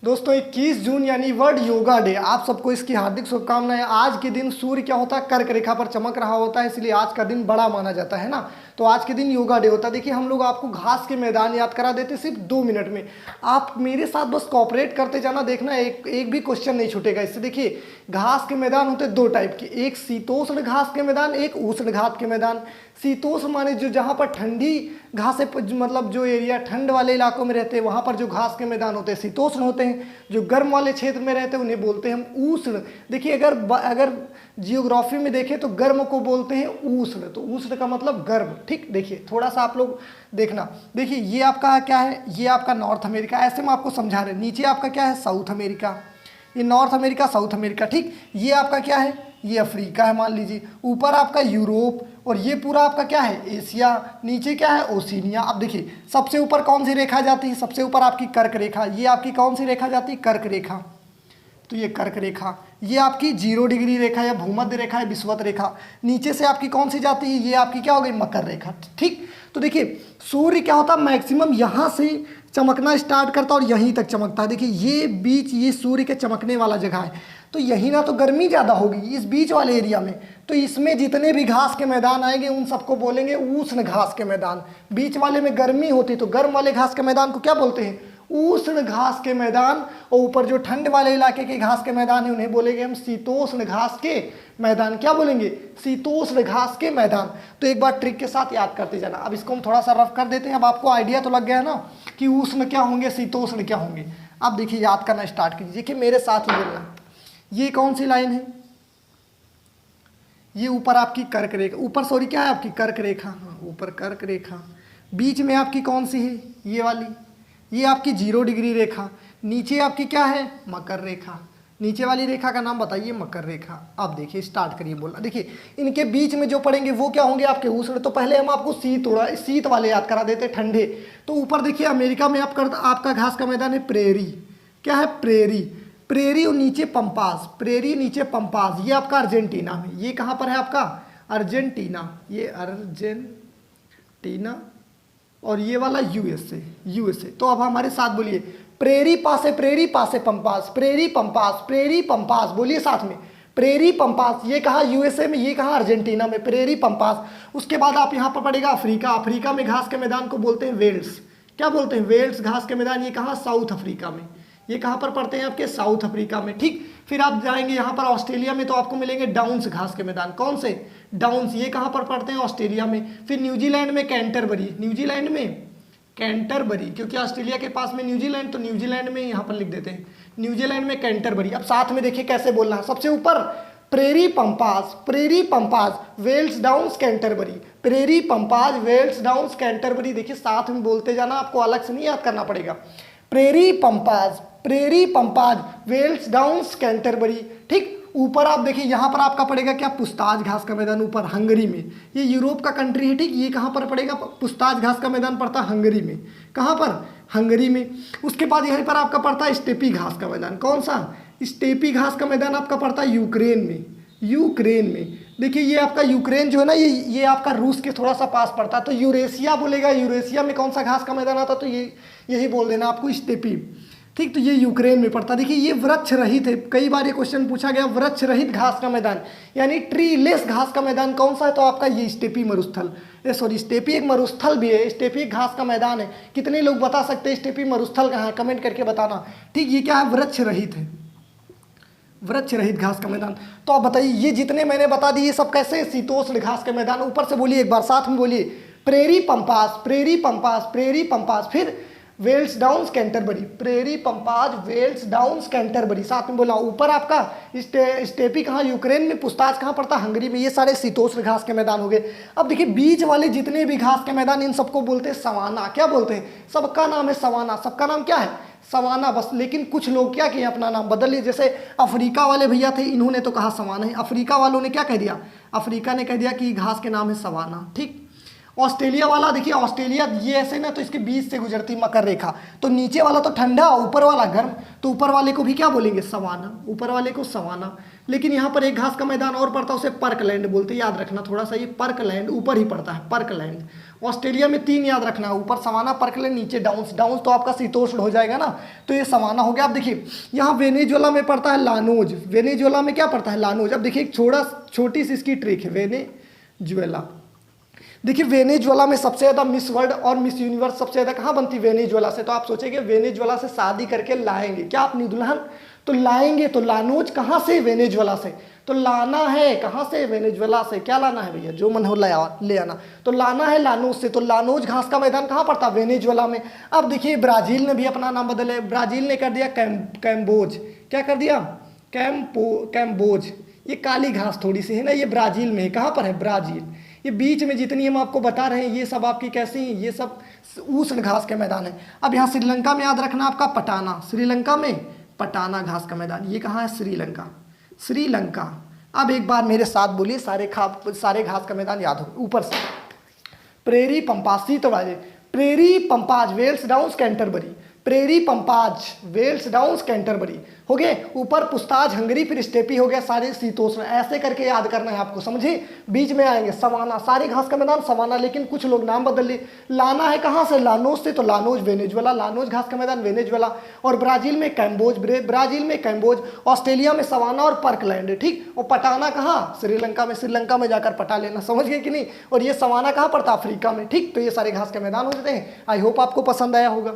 दोस्तों 21 जून यानी world yoga day, आप सबको इसकी हार्दिक शुभकामनाएं। आज के दिन सूर्य क्या होता है, कर्क रेखा पर चमक रहा होता है, इसलिए आज का दिन बड़ा माना जाता है ना। तो आज के दिन योगा डे होता है। देखिए हम लोग आपको घास के मैदान याद करा देते सिर्फ 2 मिनट में। आप मेरे साथ बस कोऑपरेट करते जाना, देखना एक भी क्वेश्चन नहीं छूटेगा इससे। देखिए घास के मैदान होते 2 टाइप के, एक शीतोष्ण घास के मैदान, एक उष्ण घास के मैदान। शीतोष्ण माने जो जहाँ पर ठंडी घासें, मतलब जो एरिया ठंड वाले इलाकों में रहते हैं वहाँ पर जो घास के मैदान होते हैं शीतोष्ण होते हैं। जो गर्म वाले क्षेत्र में रहते हैं उन्हें बोलते हैं हम उष्ण। देखिए अगर जियोग्राफी में देखें तो गर्म को बोलते हैं उष्ण, तो उष्ण का मतलब गर्म। ठीक, देखिए थोड़ा सा आप लोग देखना। देखिए ये आपका क्या है, ये आपका नॉर्थ अमेरिका, ऐसे में आपको समझा रहे हैं। नीचे आपका क्या है, साउथ अमेरिका, ये नॉर्थ अमेरिका साउथ अमेरिका। ठीक, ये आपका क्या है, ये अफ्रीका है मान लीजिए। ऊपर आपका यूरोप, और ये पूरा आपका क्या है, एशिया। नीचे क्या है, ओशिनिया। अब देखिए सबसे ऊपर कौन सी रेखा जाती है, सबसे ऊपर आपकी कर्क रेखा। ये आपकी कौन सी रेखा जाती है, कर्क रेखा। तो ये कर्क रेखा, ये आपकी 0 डिग्री रेखा या भूमध्य रेखा या विषुवत रेखा। नीचे से आपकी कौन सी जाती है, ये आपकी क्या हो गई, मकर रेखा। ठीक, तो देखिए सूर्य क्या होता है, मैक्सिमम यहाँ से चमकना स्टार्ट करता है और यहीं तक चमकता है। देखिए ये बीच, ये सूर्य के चमकने वाला जगह है, तो यहीं ना तो गर्मी ज़्यादा होगी इस बीच वाले एरिया में। तो इसमें जितने भी घास के मैदान आएंगे उन सबको बोलेंगे उष्ण घास के मैदान। बीच वाले में गर्मी होती तो गर्म वाले घास के मैदान को क्या बोलते हैं, उष्ण घास के मैदान। और ऊपर जो ठंड वाले इलाके के घास के मैदान है उन्हें बोलेंगे हम शीतोष्ण घास के मैदान। क्या बोलेंगे, शीतोष्ण घास के मैदान। तो एक बार ट्रिक के साथ याद करते जाना। अब इसको हम थोड़ा सा रफ कर देते हैं। अब आपको आइडिया तो लग गया है ना कि उष्ण क्या होंगे, शीतोष्ण क्या होंगे। अब देखिए याद करना स्टार्ट कीजिए कि मेरे साथ ही बोलना। ये कौन सी लाइन है, ये ऊपर आपकी कर्क रेखा, ऊपर सॉरी क्या है आपकी कर्क रेखा, हाँ ऊपर कर्क रेखा। बीच में आपकी कौन सी है, ये वाली, ये आपकी 0 डिग्री रेखा। नीचे आपकी क्या है, मकर रेखा। नीचे वाली रेखा का नाम बताइए, मकर रेखा। अब देखिए स्टार्ट करिए बोलना। देखिए इनके बीच में जो पड़ेंगे वो क्या होंगे, आपके उष्ण। तो पहले हम आपको शीत वाले याद करा देते, ठंडे। तो ऊपर देखिए अमेरिका में आपका घास का मैदान है प्रेरी। क्या है, प्रेरी। प्रेरी और नीचे पंपास, प्रेरी नीचे पंपास। ये आपका अर्जेंटीना में, ये कहाँ पर है आपका, अर्जेंटीना। ये अर्जेंटीना और ये वाला यूएसए। तो अब हमारे साथ बोलिए, प्रेरी पासे पंपास, प्रेरी पंपास। बोलिए साथ में, प्रेरी पंपास। ये कहाँ, यूएसए में, ये कहाँ, अर्जेंटीना में, प्रेरी पंपास। उसके बाद आप यहाँ पर पड़ेगा अफ्रीका। अफ्रीका में घास के मैदान को बोलते हैं वेल्स। क्या बोलते हैं, वेल्स घास के मैदान। ये कहाँ, साउथ अफ्रीका में। ये कहाँ पर पड़ते हैं आपके, साउथ अफ्रीका में। ठीक, फिर आप जाएंगे यहाँ पर ऑस्ट्रेलिया में तो आपको मिलेंगे डाउन्स घास के मैदान। कौन से, डाउन्स। ये कहाँ पर पड़ते हैं, ऑस्ट्रेलिया में। फिर न्यूजीलैंड में कैंटरबरी, न्यूजीलैंड में कैंटरबरी, क्योंकि ऑस्ट्रेलिया के पास में न्यूजीलैंड, तो न्यूजीलैंड में यहाँ पर लिख देते हैं, न्यूजीलैंड में कैंटरबरी। अब साथ में देखिए कैसे बोलना है। सबसे ऊपर prairie pampas, velds downs Canterbury, prairie pampas, velds downs Canterbury. देखिए साथ में बोलते जाना, आपको अलग से नहीं याद करना पड़ेगा। Prairie pampas, velds downs Canterbury. ठीक, ऊपर आप देखिए यहाँ पर आपका पड़ेगा क्या, पुस्ताज घास का मैदान ऊपर हंगरी में। ये यूरोप का कंट्री है। ठीक, ये कहाँ पर पड़ेगा, पुस्ताज घास का मैदान पड़ता है हंगरी में। कहाँ पर, हंगरी में। उसके बाद यहीं पर आपका पड़ता है स्टेपी घास का मैदान। कौन सा, स्टेपी घास का मैदान आपका पड़ता है यूक्रेन में। देखिए ये आपका यूक्रेन जो है ना, ये आपका रूस के थोड़ा सा पास पड़ता है। तो यूरेशिया बोलेगा, यूरेशिया में कौन सा घास का मैदान आता, तो ये यही बोल देना आपको, स्टेपी। ठीक, तो ये यूक्रेन में पड़ता है। देखिए ये वृक्ष रहित है, कई बार ये क्वेश्चन पूछा गया, वृक्ष रहित घास का मैदान यानी ट्रीलेस घास का मैदान कौन सा है, तो आपका ये स्टेपी मरुस्थल। स्टेपी एक मरुस्थल भी है, स्टेपी एक घास का मैदान है। कितने लोग बता सकते हैं स्टेपी मरुस्थल कहाँ है, कमेंट करके बताना। ठीक, ये क्या है, वृक्ष रहित है, वृक्ष रहित घास का मैदान। तो आप बताइए ये जितने मैंने बता दी ये सब कैसे, शीतोष्ण घास के मैदान। ऊपर से बोलिए एक बार, साथ में बोलिए, प्रेरी पंपास, फिर velds downs Canterbury, prairie pampas, velds downs Canterbury. साथ में बोला ऊपर आपका स्टेपी कहाँ, यूक्रेन में। पुस्ताज कहाँ पड़ता, हंगरी में। ये सारे शीतोष्ण घास के मैदान हो गए। अब देखिए बीच वाले जितने भी घास के मैदान, इन सबको बोलते हैं सवाना। क्या बोलते हैं, सबका नाम है सवाना। सबका नाम क्या है, सवाना बस। लेकिन कुछ लोग क्या किए, अपना नाम बदल लिए। जैसे अफ्रीका वाले भैया थे, इन्होंने तो कहा सवाना है। अफ्रीका वालों ने क्या कह दिया, अफ्रीका ने कह दिया कि घास के नाम है सवाना। ठीक, ऑस्ट्रेलिया वाला देखिए, ऑस्ट्रेलिया ये ऐसे ना, तो इसके बीच से गुजरती मकर रेखा। तो नीचे वाला तो ठंडा, ऊपर वाला गर्म, तो ऊपर वाले को भी क्या बोलेंगे, सवाना। ऊपर वाले को सवाना। लेकिन यहाँ पर एक घास का मैदान और पड़ता है, उसे पर्कलैंड बोलते हैं। याद रखना थोड़ा सा, ये पर्कलैंड ऊपर ही पड़ता है, पर्कलैंड। ऑस्ट्रेलिया में 3 याद रखना है, ऊपर सवाना, पर्कलैंड, नीचे डाउन्स। डाउन्स तो आपका शीतोष्ण हो जाएगा ना, तो ये सवाना हो गया। अब देखिए यहाँ वेनेजुएला में पड़ता है लानोज, वेनेजुएला में क्या पड़ता है, लानोज। अब देखिए एक छोटी सी इसकी ट्रिक है, वेनेजुएला। देखिए वेनेजुएला में सबसे ज़्यादा मिस वर्ल्ड और मिस यूनिवर्स सबसे ज़्यादा कहाँ बनती है, वेनेजुएला से। तो आप सोचेंगे वेनेजुएला से शादी करके लाएंगे क्या अपनी दुल्हन, तो लाएंगे, तो लानोज कहाँ से, वेनेजुएला से। तो लाना है कहाँ से, वेनेजुएला से। क्या लाना है भैया, जो मन हो ले आना। तो लाना है लानोज से, तो लानोज घास का मैदान कहाँ पड़ता है, वेनेजुएला में। अब देखिए ब्राज़ील ने भी अपना नाम बदले, ब्राज़ील ने कर दिया कैम्बोज। क्या कर दिया, कैम्बोज। ये काली घास थोड़ी सी है ना, ये ब्राज़ील में है। कहाँ पर है, ब्राज़ील। ये बीच में जितनी हम आपको बता रहे हैं ये सब आपकी कैसी हैं, ये सब उष्ण घास के मैदान है। अब यहाँ श्रीलंका में याद रखना आपका पटाना, श्रीलंका में पटाना घास का मैदान। ये कहाँ है, श्रीलंका, श्रीलंका। अब एक बार मेरे साथ बोलिए, सारे घास का मैदान याद हो ऊपर से। प्रेरी पंपास, शीतवाजे, prairie pampas, velds downs, Canterbury, prairie pampas, velds downs, Canterbury हो गए। ऊपर पुस्ताज, हंगरी, फिर स्टेपी हो गया, सारे शीतोष्ण। ऐसे करके याद करना है आपको, समझे। बीच में आएंगे सवाना, सारे घास का मैदान सवाना, लेकिन कुछ लोग नाम बदल लिए। लाना है कहाँ से, लानोज से, तो लानोज वेनेजुएला, लानोज घास का मैदान वेनेजुएला। और ब्राज़ील में कैम्बोज, ब्राज़ील में कैम्बोज। ऑस्ट्रेलिया में सवाना और पर्कलैंड, ठीक। और पटाना कहाँ, श्रीलंका में, श्रीलंका में जाकर पटा लेना, समझ गए कि नहीं। और ये सवाना कहाँ पड़ता, अफ्रीका में, ठीक। तो ये सारे घास के मैदान हो जाते हैं। आई होप आपको पसंद आया होगा।